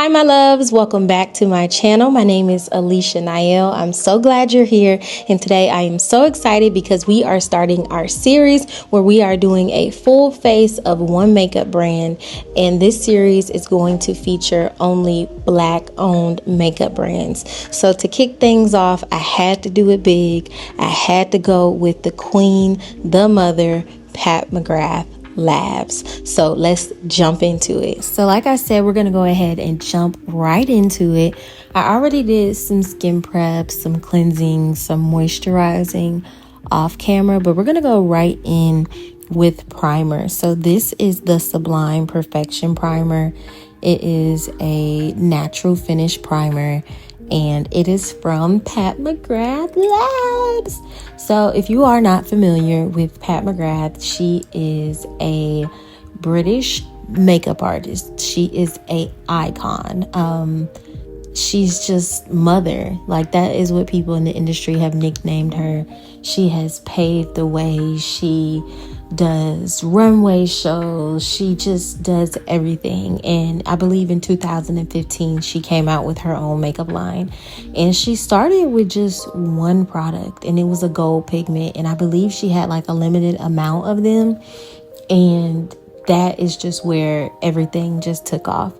my loves, welcome back to my channel. My name is Alicia Niel. I'm so glad you're here, and today I am so excited because we are starting our series where we are doing a full face of one makeup brand, and this series is going to feature only Black owned makeup brands. So to kick things off, I had to do it big. I had to go with the queen, the mother, Pat McGrath Labs. So let's jump into it. So like I said, we're gonna go ahead and jump right into it. I already did some skin prep, some cleansing, some moisturizing off camera, but we're gonna go right in with primer. So this is the Sublime Perfection Primer. It is a natural finish primer, and it is from Pat McGrath Labs. So if you are not familiar with Pat McGrath, she is a British makeup artist. She is a icon. She's just mother. Like, that is what people in the industry have nicknamed her. She has paved the way. She does runway shows. She just does everything. And I believe in 2015 she came out with her own makeup line, and she started with just one product, and it was a gold pigment, and I believe she had like a limited amount of them, and that is just where everything just took off.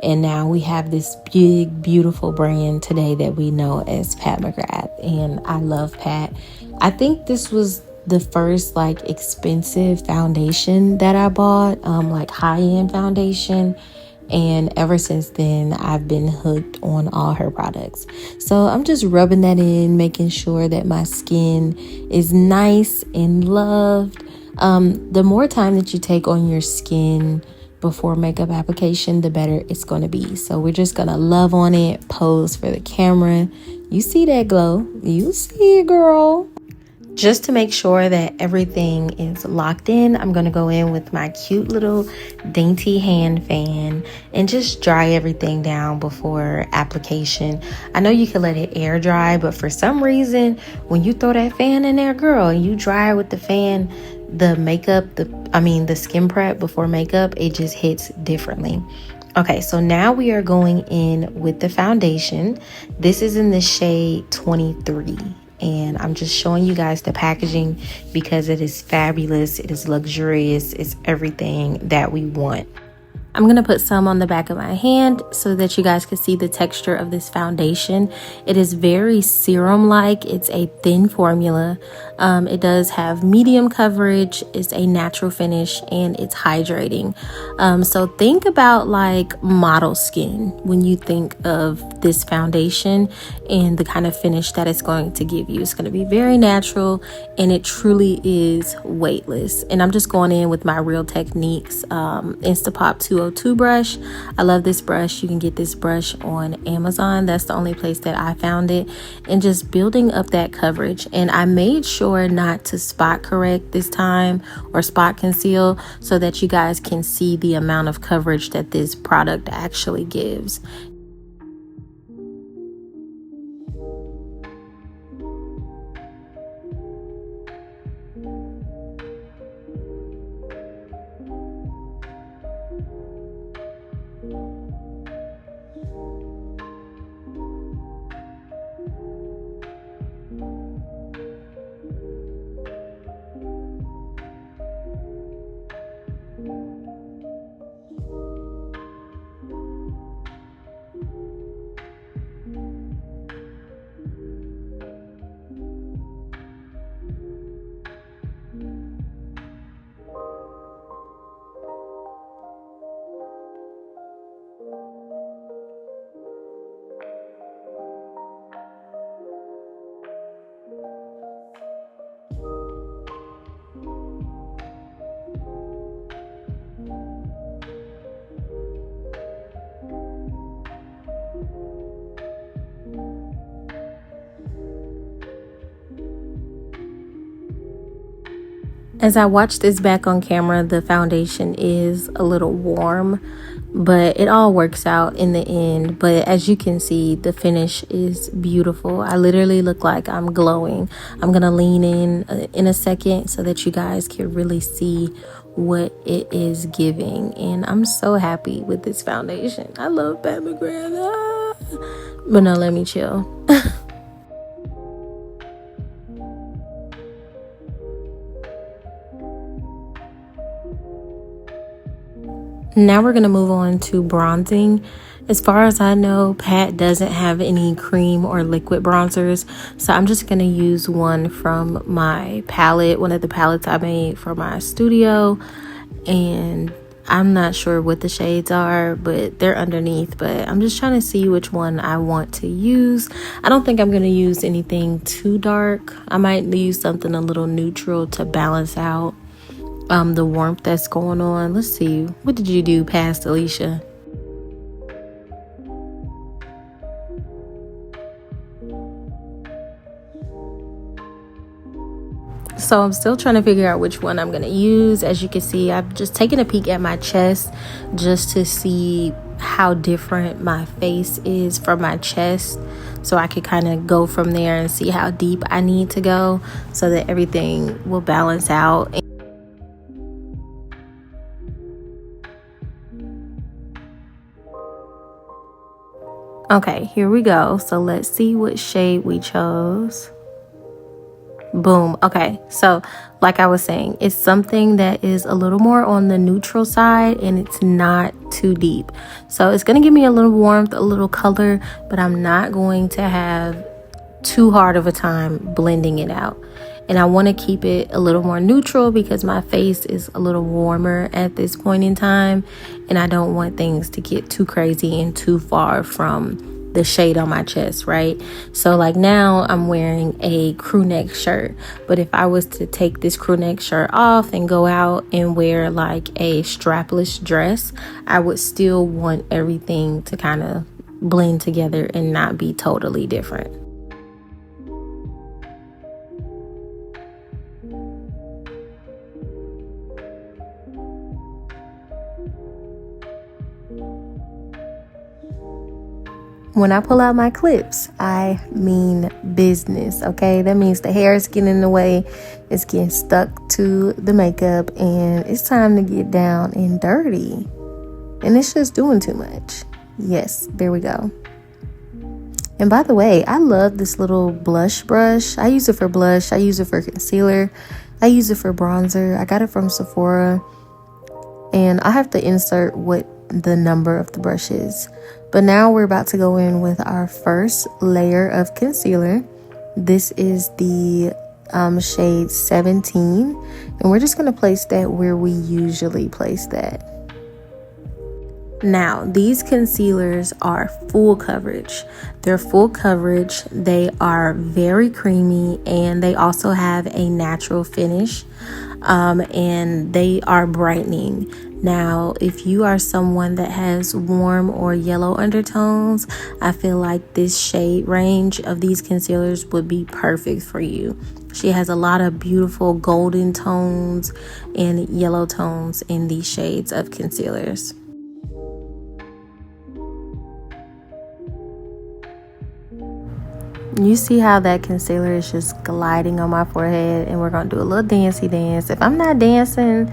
And now we have this big, beautiful brand today that we know as Pat McGrath. And I love Pat. I think this was the first like expensive foundation that I bought, like high-end foundation. And ever since then, I've been hooked on all her products. So I'm just rubbing that in, making sure that my skin is nice and loved. The more time that you take on your skin before makeup application, the better it's going to be. So we're just going to love on it, pose for the camera. You see that glow? You see it, girl. Just to make sure that everything is locked in, I'm going to go in with my cute little dainty hand fan and just dry everything down before application. I know you can let it air dry, but for some reason, when you throw that fan in there, girl, you dry with the fan, the makeup, the skin prep before makeup, it just hits differently. Okay, so now we are going in with the foundation. This is in the shade 23. And I'm just showing you guys the packaging because it is fabulous. It is luxurious. It's everything that we want. I'm going to put some on the back of my hand so that you guys can see the texture of this foundation. It is very serum-like. It's a thin formula. It does have medium coverage. It's a natural finish, and it's hydrating. So think about like model skin when you think of this foundation and the kind of finish that it's going to give you. It's going to be very natural, and it truly is weightless. And I'm just going in with my Real Techniques Instapop 202 brush. I love this brush. You can get this brush on Amazon. That's the only place that I found it. And just building up that coverage. And I made sure not to spot correct this time or spot conceal so that you guys can see the amount of coverage that this product actually gives. As I watch this back on camera, the foundation is a little warm, but it all works out in the end. But as you can see, the finish is beautiful. I literally look like I'm glowing. I'm gonna lean in a second so that you guys can really see what it is giving, and I'm so happy with this foundation. I love Pat McGrath. But no, let me chill. Now we're going to move on to bronzing. As far as I know, Pat doesn't have any cream or liquid bronzers, so I'm just going to use one from my palette, one of the palettes I made for my studio, and I'm not sure what the shades are, but they're underneath, but I'm just trying to see which one I want to use. I don't think I'm going to use anything too dark. I might use something a little neutral to balance out the warmth that's going on. Let's see, what did you do past Alicia? So I'm still trying to figure out which one I'm going to use. As you can see, I've just taken a peek at my chest just to see how different my face is from my chest, so I could kind of go from there and see how deep I need to go so that everything will balance out. Okay, here we go. So let's see what shade we chose. Boom. Okay, so like I was saying, it's something that is a little more on the neutral side and it's not too deep. So it's going to give me a little warmth, a little color, but I'm not going to have too hard of a time blending it out. And I want to keep it a little more neutral because my face is a little warmer at this point in time, and I don't want things to get too crazy and too far from the shade on my chest, right? So like now I'm wearing a crew neck shirt, but if I was to take this crew neck shirt off and go out and wear like a strapless dress, I would still want everything to kind of blend together and not be totally different. When I pull out my clips, I mean business, okay? That means the hair is getting in the way, it's getting stuck to the makeup, and it's time to get down and dirty. And it's just doing too much. Yes, there we go. And by the way, I love this little blush brush. I use it for blush, I use it for concealer, I use it for bronzer. I got it from Sephora, and I have to insert what the number of the brush is. But now we're about to go in with our first layer of concealer. This is the shade 17, and we're just going to place that where we usually place that. Now, these concealers are full coverage. They're full coverage. They are very creamy, and they also have a natural finish, and they are brightening. Now, if you are someone that has warm or yellow undertones, I feel like this shade range of these concealers would be perfect for you. She has a lot of beautiful golden tones and yellow tones in these shades of concealers. You see how that concealer is just gliding on my forehead, and we're going to do a little dancey dance. If I'm not dancing,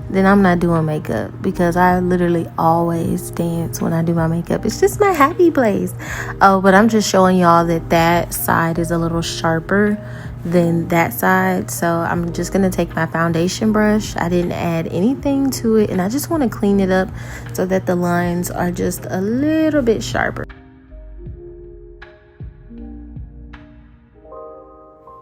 then I'm not doing makeup, because I literally always dance when I do my makeup. It's just my happy place. Oh, but I'm just showing y'all that that side is a little sharper than that side. So I'm just going to take my foundation brush. I didn't add anything to it, and I just want to clean it up so that the lines are just a little bit sharper.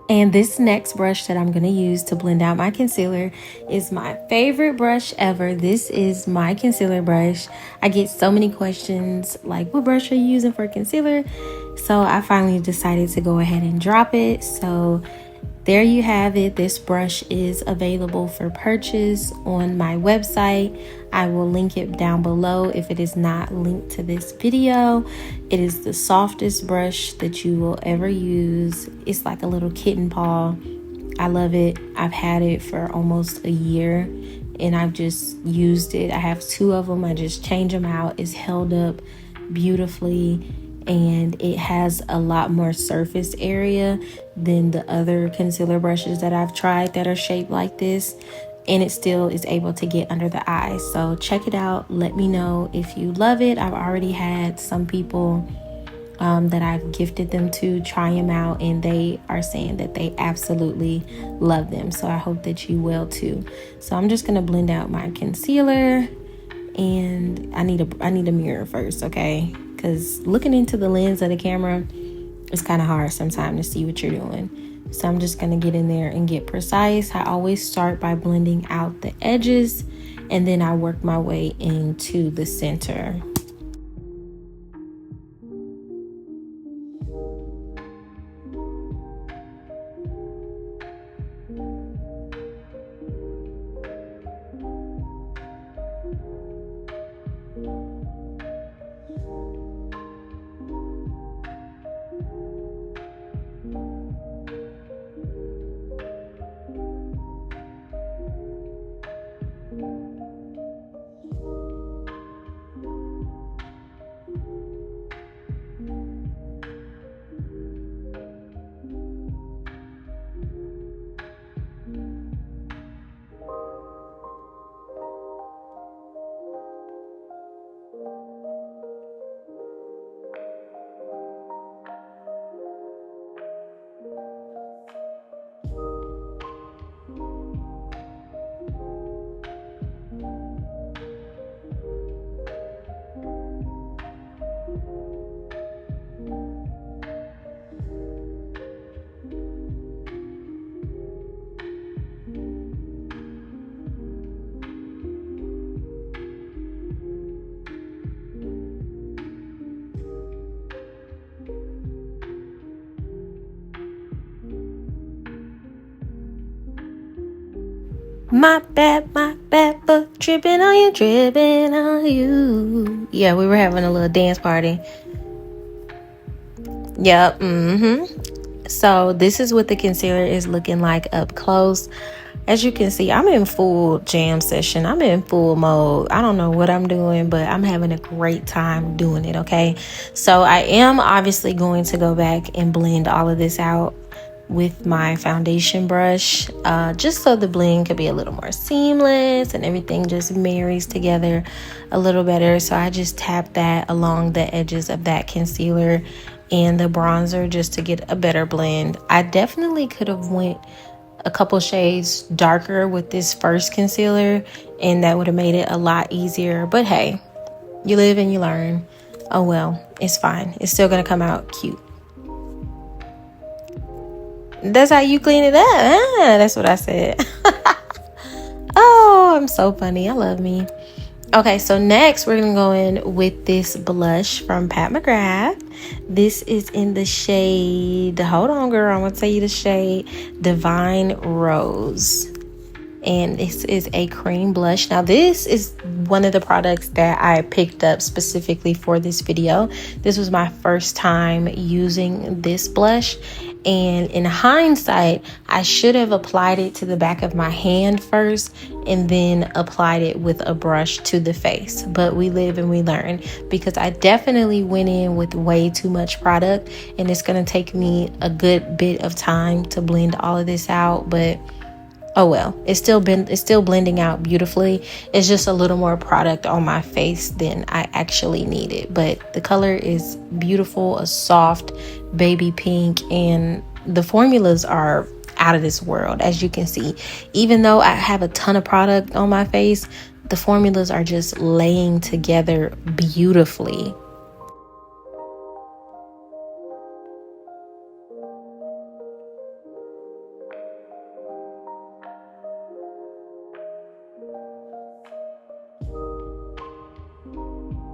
And this next brush that I'm going to use to blend out my concealer is my favorite brush ever. This is my concealer brush. I get so many questions like, what brush are you using for concealer? So I finally decided to go ahead and drop it. So there you have it. This brush is available for purchase on my website. I will link it down below if it is not linked to this video. It is the softest brush that you will ever use. It's like a little kitten paw. I love it. I've had it for almost a year, and I've just used it. I have 2 of them. I just change them out. It's held up beautifully, and it has a lot more surface area than the other concealer brushes that I've tried that are shaped like this, and it still is able to get under the eyes. So check it out. Let me know if you love it. I've already had some people that I've gifted them to try them out, and they are saying that they absolutely love them. So I hope that you will too. So I'm just gonna blend out my concealer, and I need a mirror first, okay? Because looking into the lens of the camera, it's kind of hard sometimes to see what you're doing. So I'm just gonna get in there and get precise. I always start by blending out the edges, and then I work my way into the center. My bad for tripping on you, tripping on you. Yeah, we were having a little dance party. Yep, So this is what the concealer is looking like up close. As you can see, I'm in full jam session. I'm in full mode. I don't know what I'm doing, but I'm having a great time doing it, okay? So I am obviously going to go back and blend all of this out with my foundation brush, just so the blend could be a little more seamless and everything just marries together a little better. So I just tap that along the edges of that concealer and the bronzer just to get a better blend. I definitely could have went a couple shades darker with this first concealer, and that would have made it a lot easier, but hey, you live and you learn. Oh well, it's fine. It's still gonna come out cute. That's how you clean it up. That's what I said. Oh, I'm so funny. I love me. Okay, so next we're gonna go in with this blush from Pat McGrath. This is in the shade, hold on girl, I'm gonna tell you the shade, Divine Rose. And this is a cream blush. Now this is one of the products that I picked up specifically for this video. This was my first time using this blush, and in hindsight I should have applied it to the back of my hand first and then applied it with a brush to the face, but we live and we learn, because I definitely went in with way too much product, and it's going to take me a good bit of time to blend all of this out, but oh well, it's still blending out beautifully. It's just a little more product on my face than I actually needed, but the color is beautiful, a soft baby pink, and the formulas are out of this world. As you can see, even though I have a ton of product on my face, the formulas are just laying together beautifully.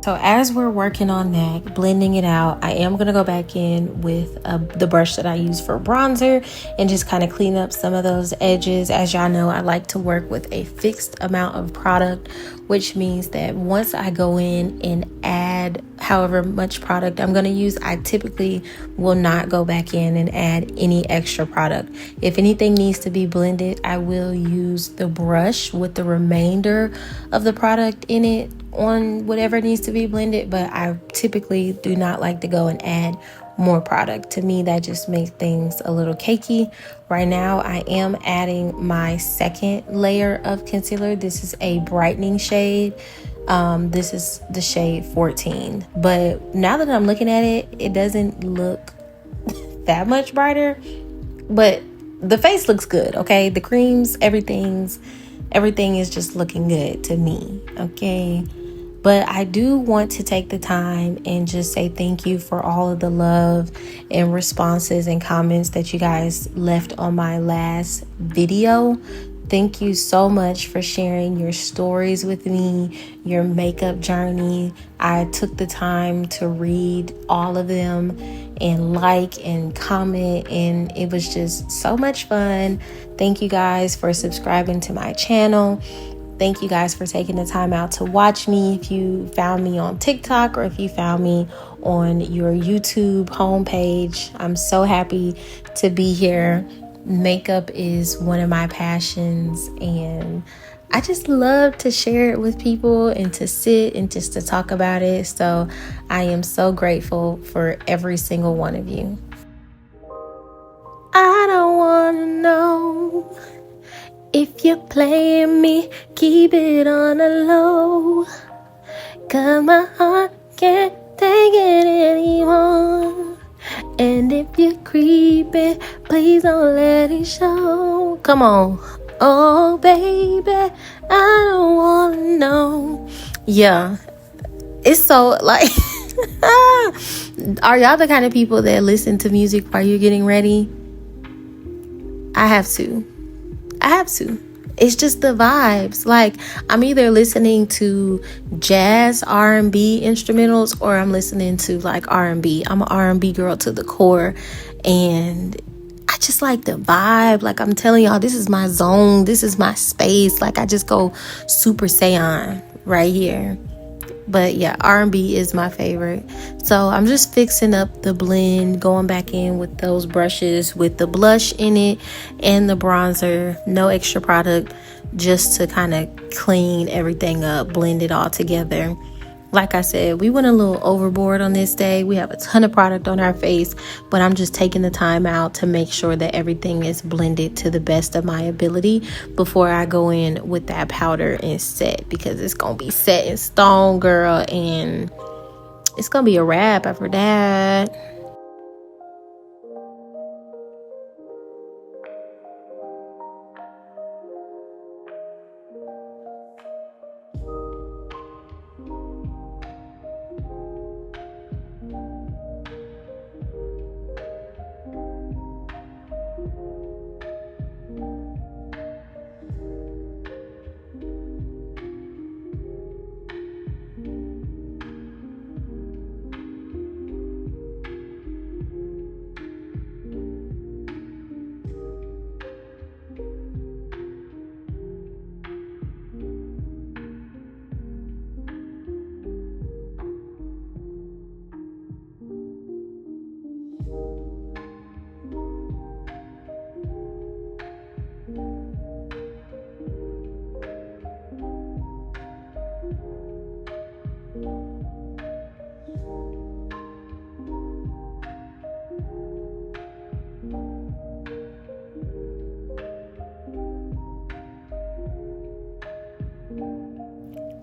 So as we're working on that, blending it out, I am going to go back in with the brush that I use for bronzer and just kind of clean up some of those edges. As y'all know, I like to work with a fixed amount of product, which means that once I go in and add however much product I'm going to use, I typically will not go back in and add any extra product. If anything needs to be blended, I will use the brush with the remainder of the product in it on whatever needs to be blended, but I typically do not like to go and add more product. To me, that just makes things a little cakey. Right now, I am adding my second layer of concealer. This is a brightening shade. This is the shade 14, but now that I'm looking at it, it doesn't look that much brighter, but the face looks good. Okay, the creams, everything is just looking good to me. Okay, but I do want to take the time and just say thank you for all of the love and responses and comments that you guys left on my last video. Thank you so much for sharing your stories with me, your makeup journey. I took the time to read all of them and like and comment, and it was just so much fun. Thank you guys for subscribing to my channel. Thank you guys for taking the time out to watch me. If you found me on TikTok or if you found me on your YouTube homepage, I'm so happy to be here. Makeup is one of my passions, and I just love to share it with people and to sit and just to talk about it. So I am so grateful for every single one of you. I don't want to know if you're playing me, keep it on the low, 'cause my heart can't take it anymore. And if you're creeping, please don't let it show. Come on. Oh, baby, I don't want to know. Yeah, it's so like, are y'all the kind of people that listen to music while you're getting ready? I have to. It's just the vibes. Like, I'm either listening to jazz R&B instrumentals or I'm listening to like R&B. I'm an R&B girl to the core, and I just like the vibe. Like, I'm telling y'all, this is my zone. This is my space. Like, I just go Super Saiyan right here. But yeah, R&B is my favorite. So I'm just fixing up the blend, going back in with those brushes with the blush in it and the bronzer. No extra product, just to kind of clean everything up, blend it all together. Like I said, we went a little overboard on this day. We have a ton of product on our face, but I'm just taking the time out to make sure that everything is blended to the best of my ability before I go in with that powder and set, because it's going to be set in stone, girl, and it's going to be a wrap after that.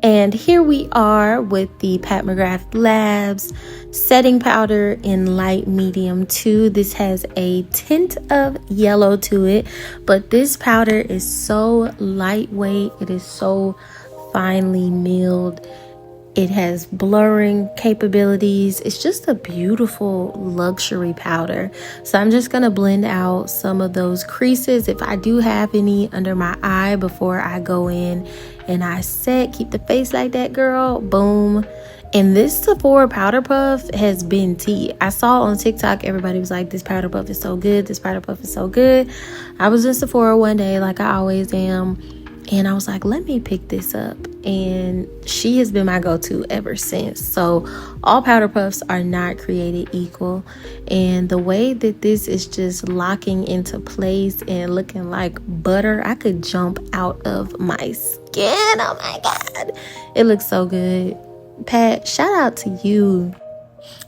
And here we are with the Pat McGrath Labs setting powder in light medium 2. This has a tint of yellow to it, but this powder is so lightweight. It is so finely milled. It has blurring capabilities. It's just a beautiful luxury powder. So I'm just going to blend out some of those creases, if I do have any, under my eye before I go in and I set. Keep the face like that, girl. Boom. And this Sephora powder puff has been tea. I saw on TikTok, everybody was like, this powder puff is so good. This powder puff is so good. I was in Sephora one day, like I always am. And I was like, let me pick this up. And she has been my go-to ever since. So all powder puffs are not created equal. And the way that this is just locking into place and looking like butter, I could jump out of my skin. Oh my God. It looks so good. Pat, shout out to you.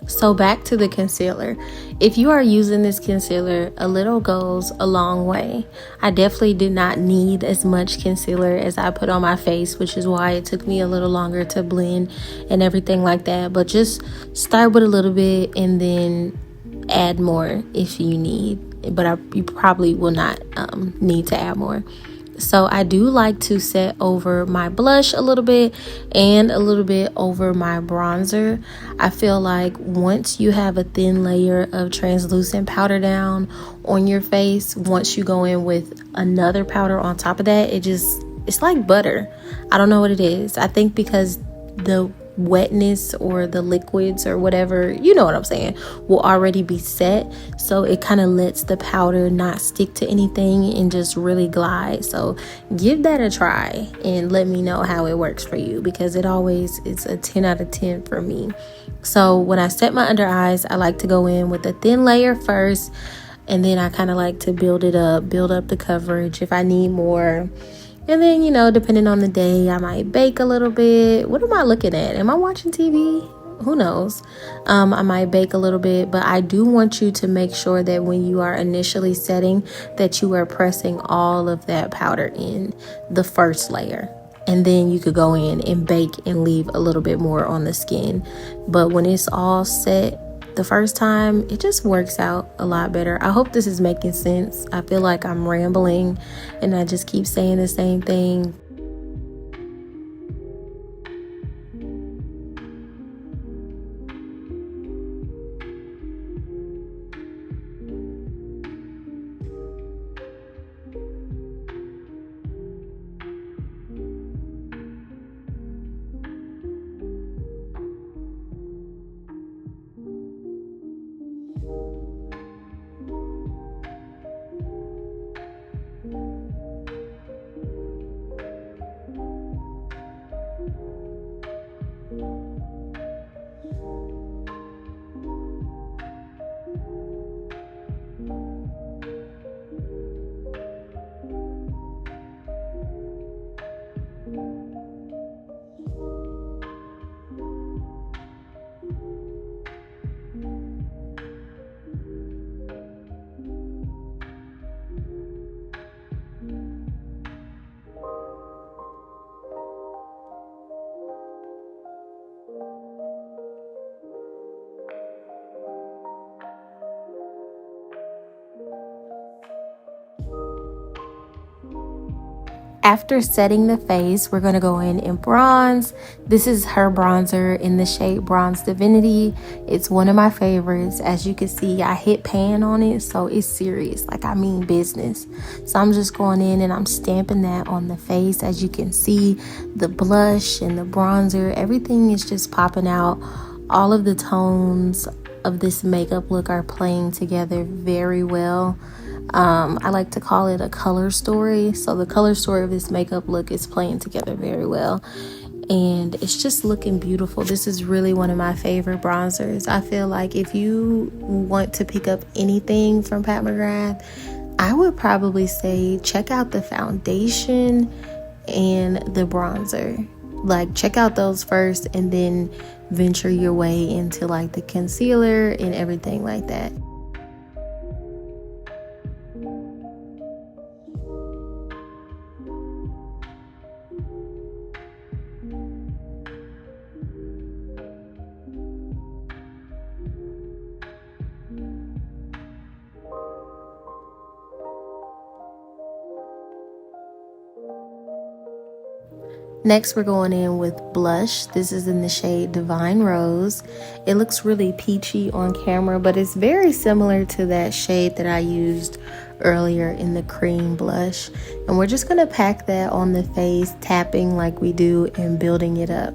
So back to the concealer. If you are using this concealer, a little goes a long way. I definitely did not need as much concealer as I put on my face, which is why it took me a little longer to blend and everything like that. But just start with a little bit and then add more if you need. But you probably will not need to add more. So I do like to set over my blush a little bit and a little bit over my bronzer. I feel like once you have a thin layer of translucent powder down on your face, once you go in with another powder on top of that, it's like butter. I don't know what it is. I think because the wetness or the liquids or whatever, you know what I'm saying, will already be set, so it kind of lets the powder not stick to anything and just really glide. So give that a try and let me know how it works for you, because it always is a 10 out of 10 for me. So when I set my under eyes, I like to go in with a thin layer first, and then I kind of like to build up the coverage if I need more. And then, depending on the day, I might bake a little bit. What am I looking at? Am I watching TV? Who knows? I might bake a little bit, but I do want you to make sure that when you are initially setting, that you are pressing all of that powder in the first layer. And then you could go in and bake and leave a little bit more on the skin. But when it's all set the first time, it just works out a lot better. I hope this is making sense. I feel like I'm rambling and I just keep saying the same thing. After setting the face, we're going to go in and bronze. This is her bronzer in the shade Bronze Divinity. It's one of my favorites. As you can see, I hit pan on it, so it's serious. Like, I mean business. So I'm just going in and I'm stamping that on the face. As you can see, the blush and the bronzer, everything is just popping out. All of the tones of this makeup look are playing together very well. I like to call it a color story. So the color story of this makeup look is playing together very well. And it's just looking beautiful. This is really one of my favorite bronzers. I feel like if you want to pick up anything from Pat McGrath, I would probably say check out the foundation and the bronzer. Like, check out those first and then venture your way into like the concealer and everything like that. Next, we're going in with blush. This is in the shade Divine Rose. It looks really peachy on camera, but it's very similar to that shade that I used earlier in the cream blush. And we're just going to pack that on the face, tapping like we do and building it up.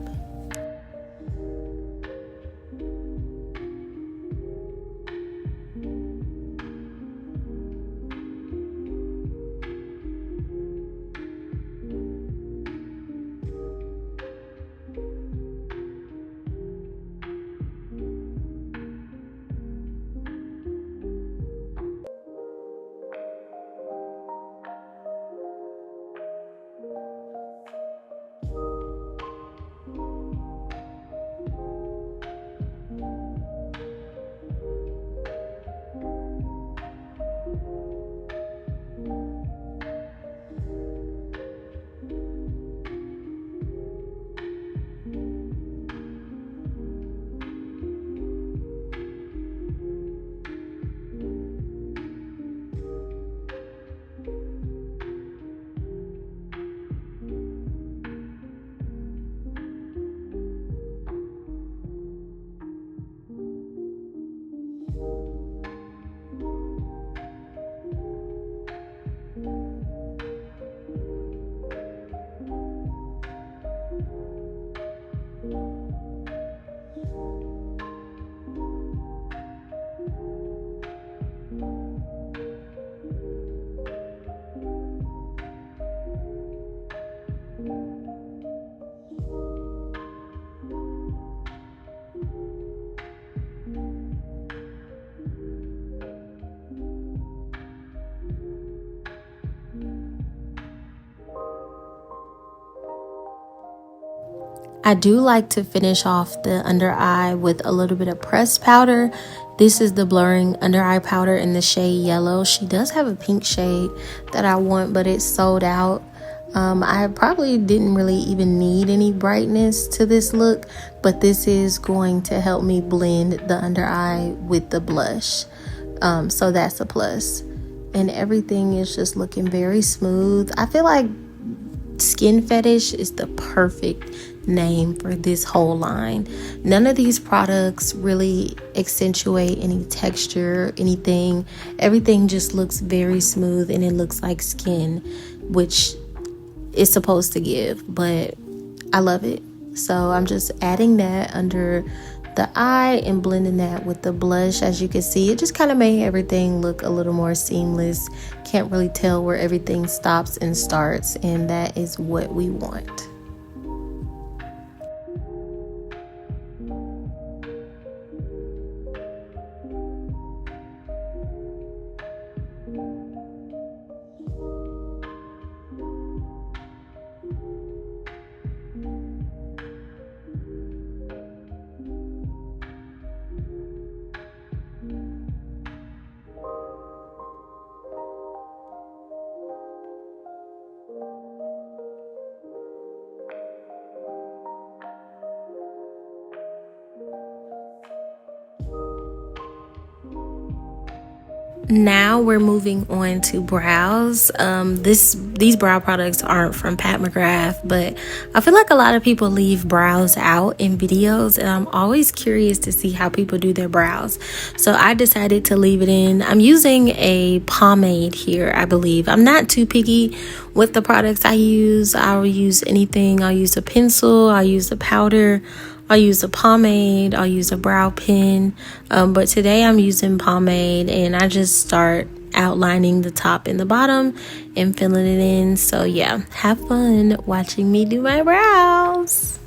I do like to finish off the under eye with a little bit of pressed powder. This is the blurring under eye powder in the shade yellow. She does have a pink shade that I want, but it's sold out. I probably didn't really even need any brightness to this look, but this is going to help me blend the under eye with the blush. So that's a plus. And everything is just looking very smooth. I feel like Skin Fetish is the perfect name for this whole line. None of these products really accentuate any texture, anything. Everything just looks very smooth and it looks like skin, which it's supposed to give, but I love it. So I'm just adding that under the eye and blending that with the blush. As you can see, it just kind of made everything look a little more seamless. Can't really tell where everything stops and starts, and that is what we want. Now we're moving on to brows. These brow products aren't from McGrath, but I feel like a lot of people leave brows out in videos, and I'm always curious to see how people do their brows. So I decided to leave it in. I'm using a pomade here, I believe. I'm not too picky with the products I use. I'll use anything. I'll use a pencil, I'll use a powder, I'll use a pomade, I'll use a brow pen, but today I'm using pomade, and I just start outlining the top and the bottom and filling it in. So yeah, have fun watching me do my brows.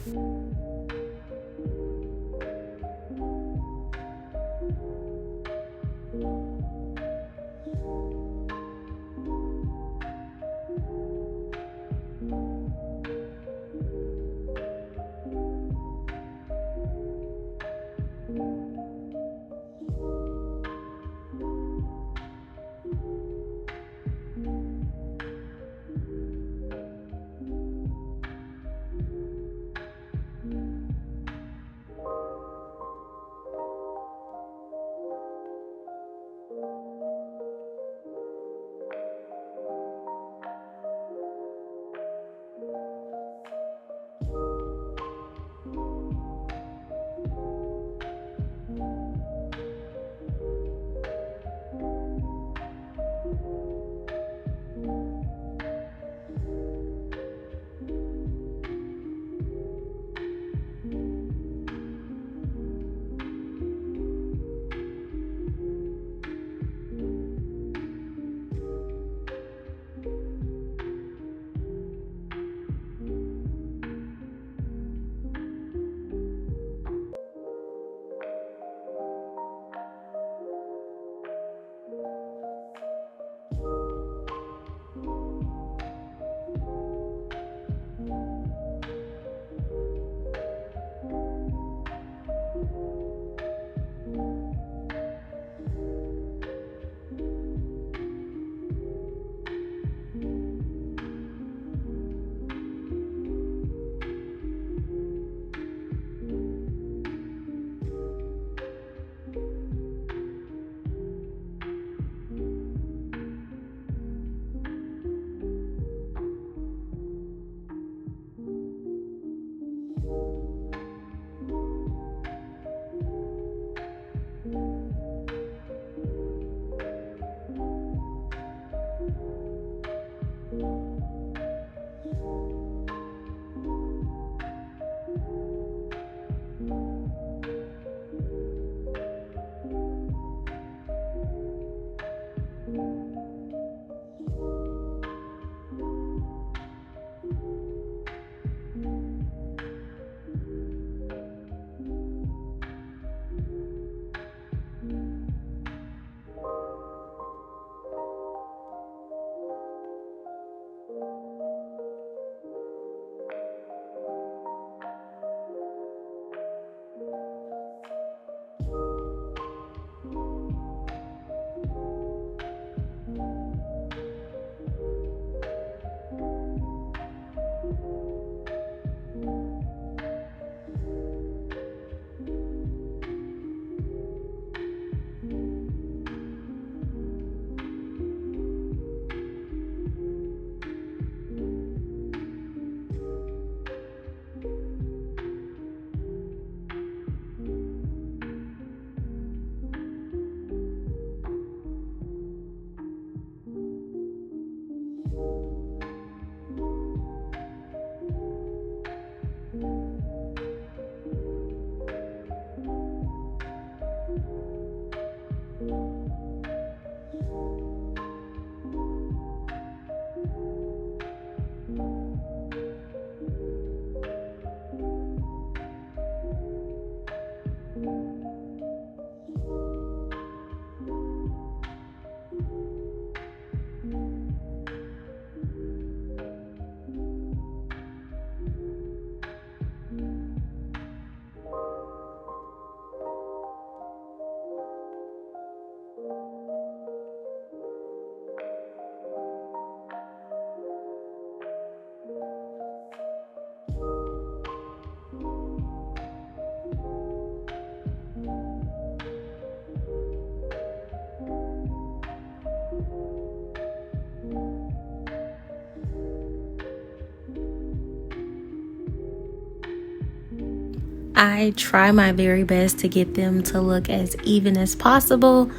I try my very best to get them to look as even as possible.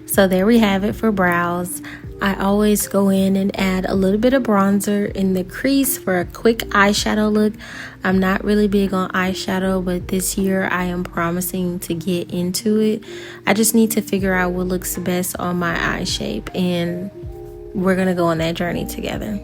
So there we have it for brows. I always go in and add a little bit of bronzer in the crease for a quick eyeshadow look. I'm not really big on eyeshadow, but this year I am promising to get into it. I just need to figure out what looks best on my eye shape, and we're gonna go on that journey together.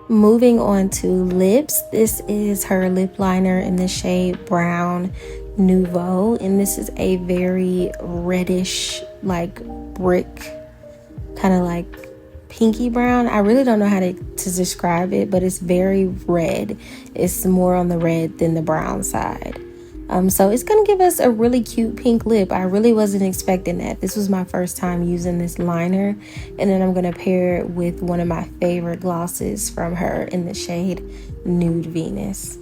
Moving on to lips, this is her lip liner in the shade Brown Nouveau, and this is a very reddish, like brick, kind of like pinky brown. I really don't know how to describe it, but it's very red. It's more on the red than the brown side. So it's gonna give us a really cute pink lip. I really wasn't expecting that. This was my first time using this liner, and then I'm gonna pair it with one of my favorite glosses from her in the shade Nude Venus.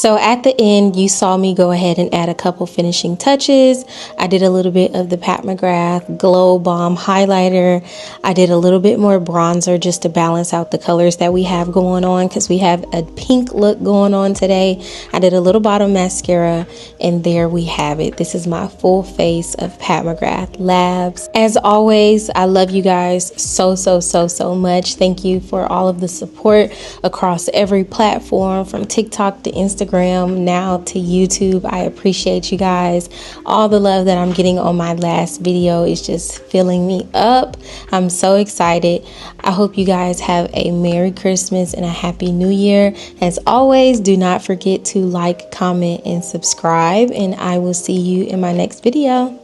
So at the end, you saw me go ahead and add a couple finishing touches. I did a little bit of the Pat McGrath Glow Bomb highlighter. I did a little bit more bronzer just to balance out the colors that we have going on, because we have a pink look going on today. I did a little bottom mascara, and there we have it. This is my full face of Pat McGrath Labs. As always, I love you guys so much. Thank you for all of the support across every platform, from TikTok to Instagram, now to YouTube. I appreciate you guys. All the love that I'm getting on my last video is just filling me up. I'm so excited. I hope you guys have a Merry Christmas and a Happy New Year. As always, do not forget to like, comment, and subscribe, and I will see you in my next video.